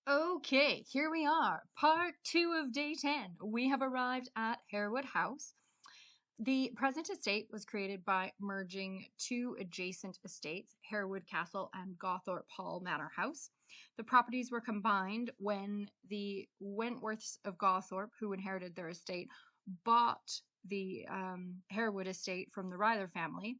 Okay, here we are, part 2 of day 10. We have arrived at Harewood House. The present estate was created by merging two adjacent estates, Harewood Castle and Gawthorpe Hall Manor House. The properties were combined when the Wentworths of Gawthorpe, who inherited their estate, bought the Harewood estate from the Ryler family,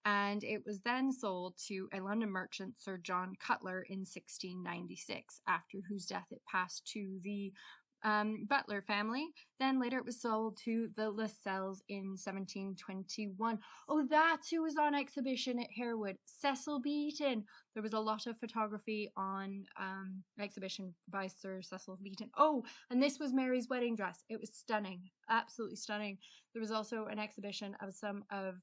and it was then sold to a London merchant, Sir John Cutler, in 1696, after whose death it passed to the Butler family. Then later it was sold to the Lascelles in 1721. Oh, that's who was on exhibition at Harewood. Cecil Beaton. There was a lot of photography on exhibition by Sir Cecil Beaton. Oh, and this was Mary's wedding dress. It was stunning, absolutely stunning. There was also an exhibition of some of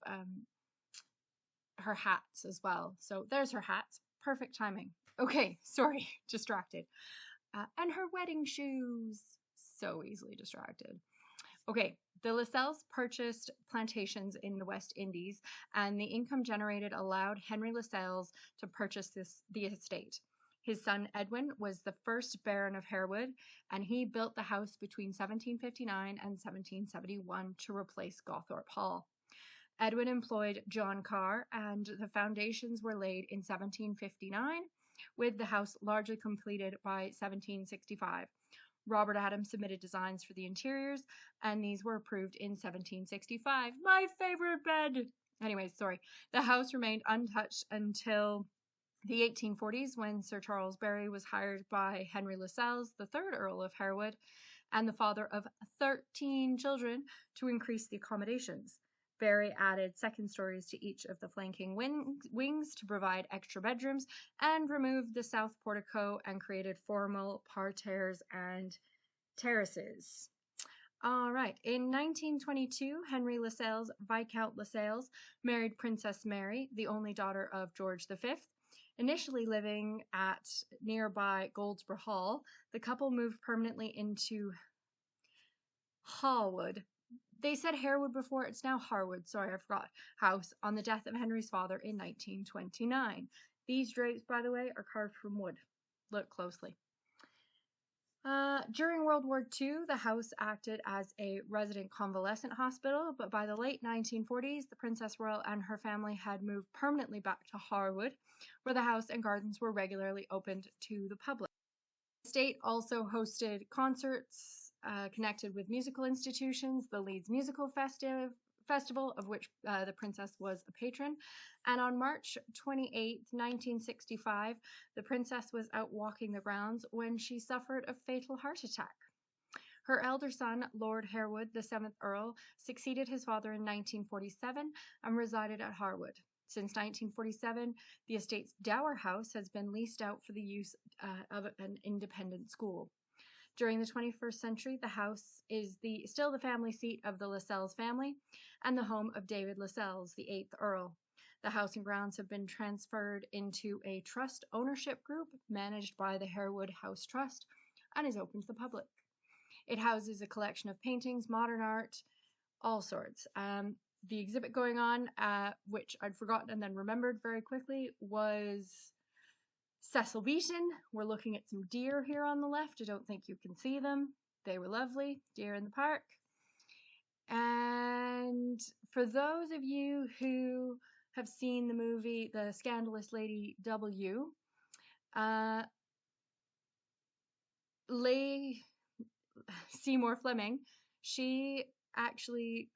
her hats as well. So there's her hats. Perfect timing. Okay, sorry, distracted. And her wedding shoes. So easily distracted. Okay, the Lascelles purchased plantations in the West Indies, and the income generated allowed Henry Lascelles to purchase the estate. His son Edwin was the first Baron of Harewood, and he built the house between 1759 and 1771 to replace Gawthorpe Hall. Edwin employed John Carr, and the foundations were laid in 1759, with the house largely completed by 1765. Robert Adams submitted designs for the interiors, and these were approved in 1765. My favorite bed! Anyways, sorry. The house remained untouched until the 1840s, when Sir Charles Barry was hired by Henry Lascelles, the third Earl of Harewood, and the father of 13 children, to increase the accommodations. Barry added second stories to each of the flanking wings to provide extra bedrooms, and removed the south portico and created formal parterres and terraces. All right. In 1922, Henry Lascelles, Viscount Lascelles, married Princess Mary, the only daughter of George V. Initially living at nearby Goldsborough Hall, the couple moved permanently into Hallwood. They said Harewood before, it's now Harwood, sorry, I forgot, house on the death of Henry's father in 1929. These drapes, by the way, are carved from wood. Look closely. During World War II, the house acted as a resident convalescent hospital, but by the late 1940s, the Princess Royal and her family had moved permanently back to Harwood, where the house and gardens were regularly opened to the public. The estate also hosted concerts connected with musical institutions, the Leeds Musical Festival, of which the princess was a patron. And on March 28, 1965, the princess was out walking the grounds when she suffered a fatal heart attack. Her elder son, Lord Harewood, the 7th Earl, succeeded his father in 1947 and resided at Harwood. Since 1947, the estate's dower house has been leased out for the use of an independent school. During the 21st century, the house is still the family seat of the Lascelles family and the home of David Lascelles, the 8th Earl. The house and grounds have been transferred into a trust ownership group managed by the Harewood House Trust and is open to the public. It houses a collection of paintings, modern art, all sorts. The exhibit going on, which I'd forgotten and then remembered very quickly, was Cecil Beaton. We're looking at some deer here on the left. I don't think you can see them. They were lovely, deer in the park. And for those of you who have seen the movie The Scandalous Lady W, Leigh Seymour Fleming, she actually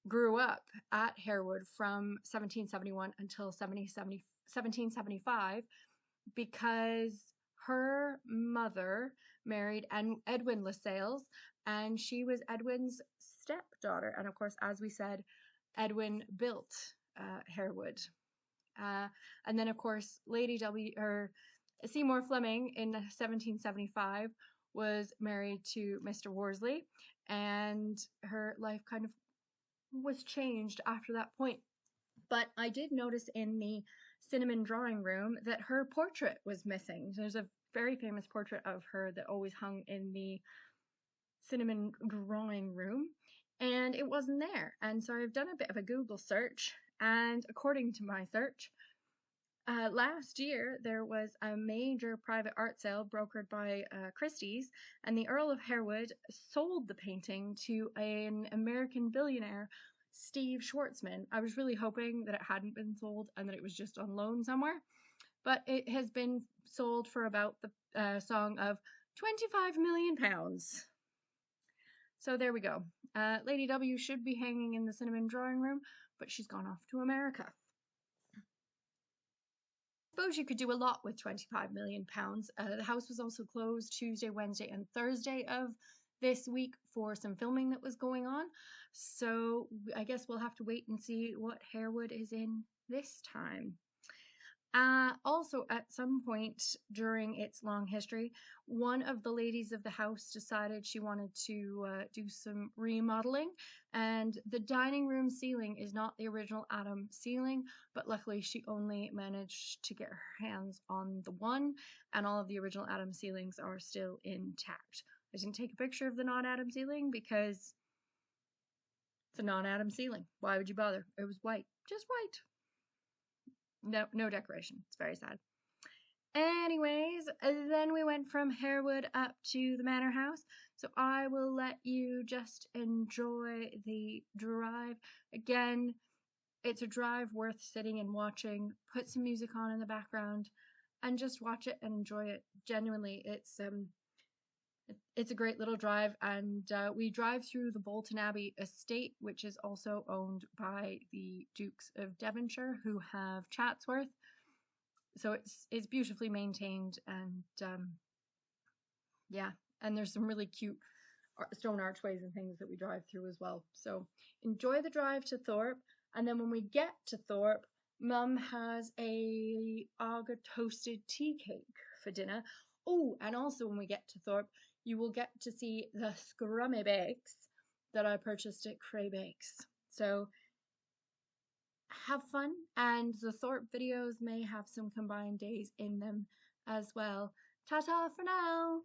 grew up at Harewood from 1771 until 1775 because her mother married Edwin Lascelles, and she was Edwin's stepdaughter. And of course, as we said, Edwin built Harewood. And then, of course, Lady W, or Seymour Fleming in 1775 was married to Mr. Worsley, and her life kind of was changed after that point. But I did notice in the Cinnamon drawing room that her portrait was missing. There's a very famous portrait of her that always hung in the Cinnamon drawing room, and it wasn't there. And so I've done a bit of a Google search, and according to my search, Last year, there was a major private art sale brokered by Christie's, and the Earl of Harewood sold the painting to an American billionaire, Steve Schwartzman. I was really hoping that it hadn't been sold and that it was just on loan somewhere, but it has been sold for about the song of £25 million. So there we go. Lady W should be hanging in the Cinnamon drawing room, but she's gone off to America. I suppose you could do a lot with £25 million. The house was also closed Tuesday, Wednesday, and Thursday of this week for some filming that was going on. So I guess we'll have to wait and see what Harewood is in this time. Also, at some point during its long history, one of the ladies of the house decided she wanted to do some remodeling, and the dining room ceiling is not the original Adam ceiling, but luckily she only managed to get her hands on the one, and all of the original Adam ceilings are still intact. I didn't take a picture of the non-Adam ceiling because it's a non-Adam ceiling. Why would you bother? It was white, just white. No decoration. It's very sad. Anyways, then we went from Harewood up to the Manor House. So I will let you just enjoy the drive. Again, it's a drive worth sitting and watching. Put some music on in the background and just watch it and enjoy it. Genuinely, it's a great little drive, and we drive through the Bolton Abbey estate, which is also owned by the Dukes of Devonshire, who have Chatsworth. So it's beautifully maintained, and yeah, and there's some really cute stone archways and things that we drive through as well. So enjoy the drive to Thorpe, and then when we get to Thorpe, Mum has a Aga toasted tea cake for dinner. Oh, and also when we get to Thorpe, you will get to see the scrummy bakes that I purchased at Cray Bakes. So have fun, and the Thorpe videos may have some combined days in them as well. Ta-ta for now!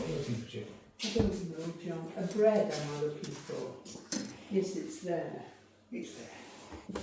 you looking for, Jim? I don't know, John. A bread am I looking for? Yes, it's there. It's there.